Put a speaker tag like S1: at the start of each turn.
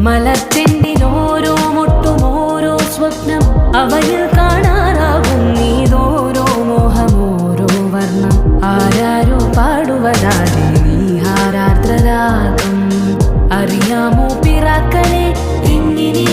S1: മലച്ചെണ്ടിലോരോ മുട്ടും ഓരോ സ്വപ്നം അവയിൽ കാണാറാകും നീതോരോ മോഹമോരോ വർണ്ണം ആരാരോ പാടുവതാതെ നീഹാരാർദ്രരാഗം അറിയാമോ പിറാക്കളെ എങ്ങനെ